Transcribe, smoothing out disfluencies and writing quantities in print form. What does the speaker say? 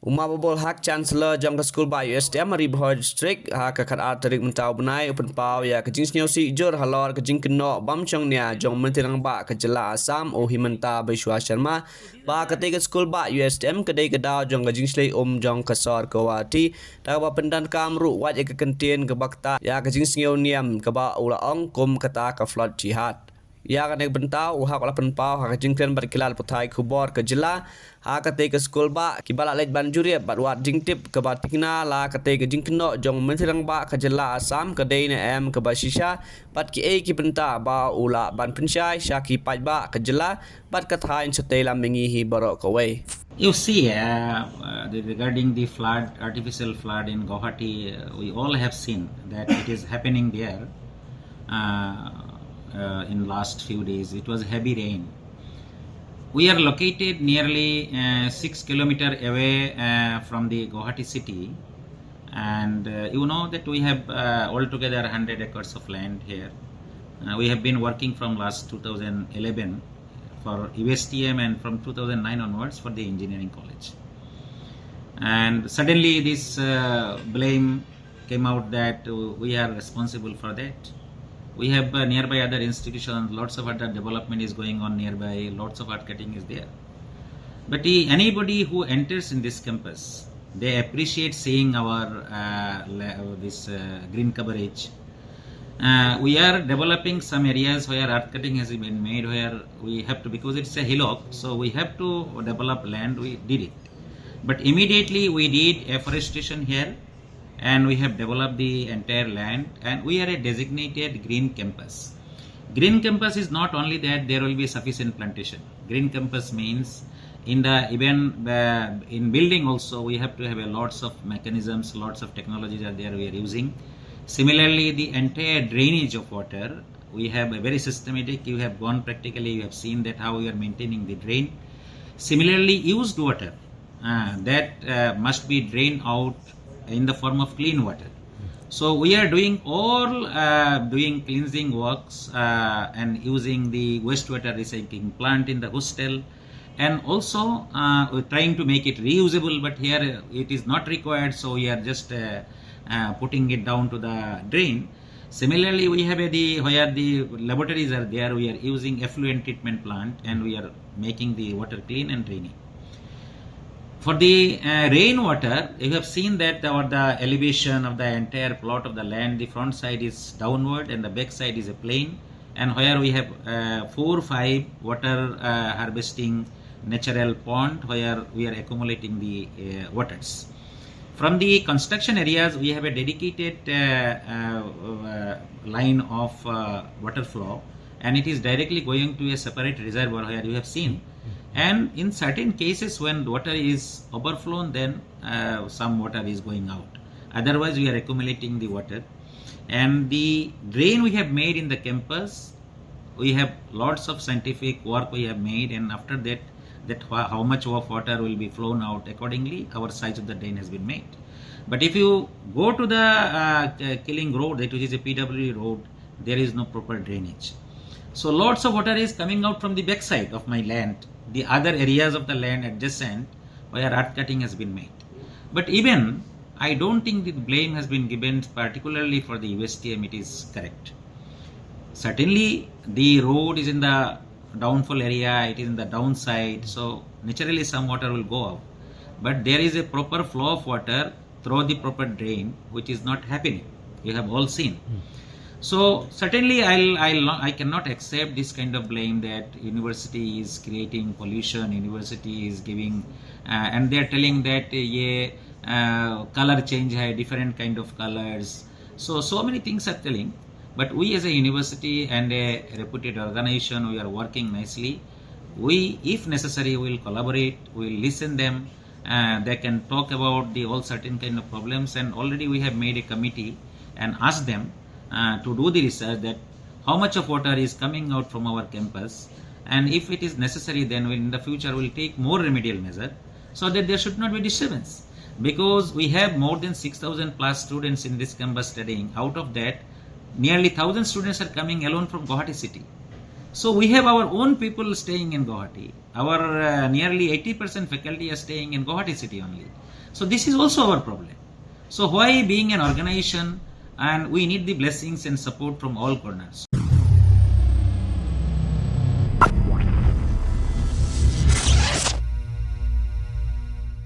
Umababol hak Chancellor jong ke school ba Ustm Ribhoj strict hak kat atarik mentau benai open pau ya ke Sngewsih jor halor ke Kynnoh bam Shongnia jong Myntri Rangbah ke jela Assam o himanta Baishwa Sharma ba ke school ba Ustm ke dai ke dau jong ke Sngewsih jong ke sor ke wati ta ba pendan kamru wat ke kentien ke bakta ya ke Sngewniam ke ba ula ong kum kata ke flood jihad ya kan ek bentau hak olah penpau hak jingken berkilal putai kubor ke jela ha kate ke skol ba ki bala lej banjuri bat wat jingtip ke batikna la kate ke jingkno jong Myntri Rangbah ke jela Assam ke deine em ke basisha bat ki ki benta ba ula ban pensyai syaki paj ba ke jela bat kathain setela mengihi borok kawai. You see, regarding the flood, artificial flood in Guwahati, we all have seen that it is happening there. In last few days it was heavy rain. We are located nearly 6 kilometers away from the Guwahati city, and you know that we have altogether 100 acres of land here. We have been working from last 2011 for Ustm and from 2009 onwards for the engineering college, and suddenly this blame came out that we are responsible for that. We have nearby other institutions, lots of other development is going on nearby, lots of art cutting is there. But anybody who enters in this campus, they appreciate seeing our this green coverage. We are developing some areas where art cutting has been made, where we have to, because it's a hillock, so we have to develop land, we did it. But immediately we did afforestation here, and we have developed the entire land, and we are a designated green campus. Green campus is not only that there will be sufficient plantation. Green campus means in the in building also we have to have a lots of mechanisms, lots of technologies are there we are using. Similarly, the entire drainage of water, we have a very systematic, you have gone practically, you have seen that how we are maintaining the drain. Similarly, used water that must be drained out in the form of clean water. So we are doing all doing cleansing works and using the wastewater recycling plant in the hostel, and also we're trying to make it reusable, but here it is not required, so we are just putting it down to the drain. Similarly, we have where the laboratories are there, we are using effluent treatment plant, and we are making the water clean and draining. For the rainwater, you have seen that the elevation of the entire plot of the land, the front side is downward and the back side is a plain, and where we have 4 or 5 water harvesting natural pond where we are accumulating the waters. From the construction areas, we have a dedicated line of water flow, and it is directly going to a separate reservoir where you have seen. And in certain cases when water is overflown, then some water is going out. Otherwise, we are accumulating the water. And the drain we have made in the campus, we have lots of scientific work we have made, and after that how much of water will be flown out accordingly, our size of the drain has been made. But if you go to the Killing road, that which is a PWD road, there is no proper drainage. So lots of water is coming out from the backside of my land, the other areas of the land adjacent where earth cutting has been made. But even I don't think the blame has been given particularly for the Ustm, it is correct. Certainly the road is in the downfall area, it is in the downside, so naturally some water will go out. But there is a proper flow of water through the proper drain, which is not happening. You have all seen. So certainly I cannot accept this kind of blame that university is creating pollution, university is giving and they are telling that color change hai, different kind of colors. So many things are telling, but we as a university and a reputed organization, we are working nicely. We, if necessary, will collaborate, we will listen them, they can talk about the all certain kind of problems, and already we have made a committee and asked them to do the research that how much of water is coming out from our campus, and if it is necessary, then in the future we will take more remedial measure so that there should not be disturbance. Because we have more than 6,000 plus students in this campus studying. Out of that, nearly 1,000 students are coming alone from Guwahati city. So we have our own people staying in Guwahati. Our nearly 80% faculty are staying in Guwahati city only. So this is also our problem. So why being an organization, and we need the blessings and support from all corners.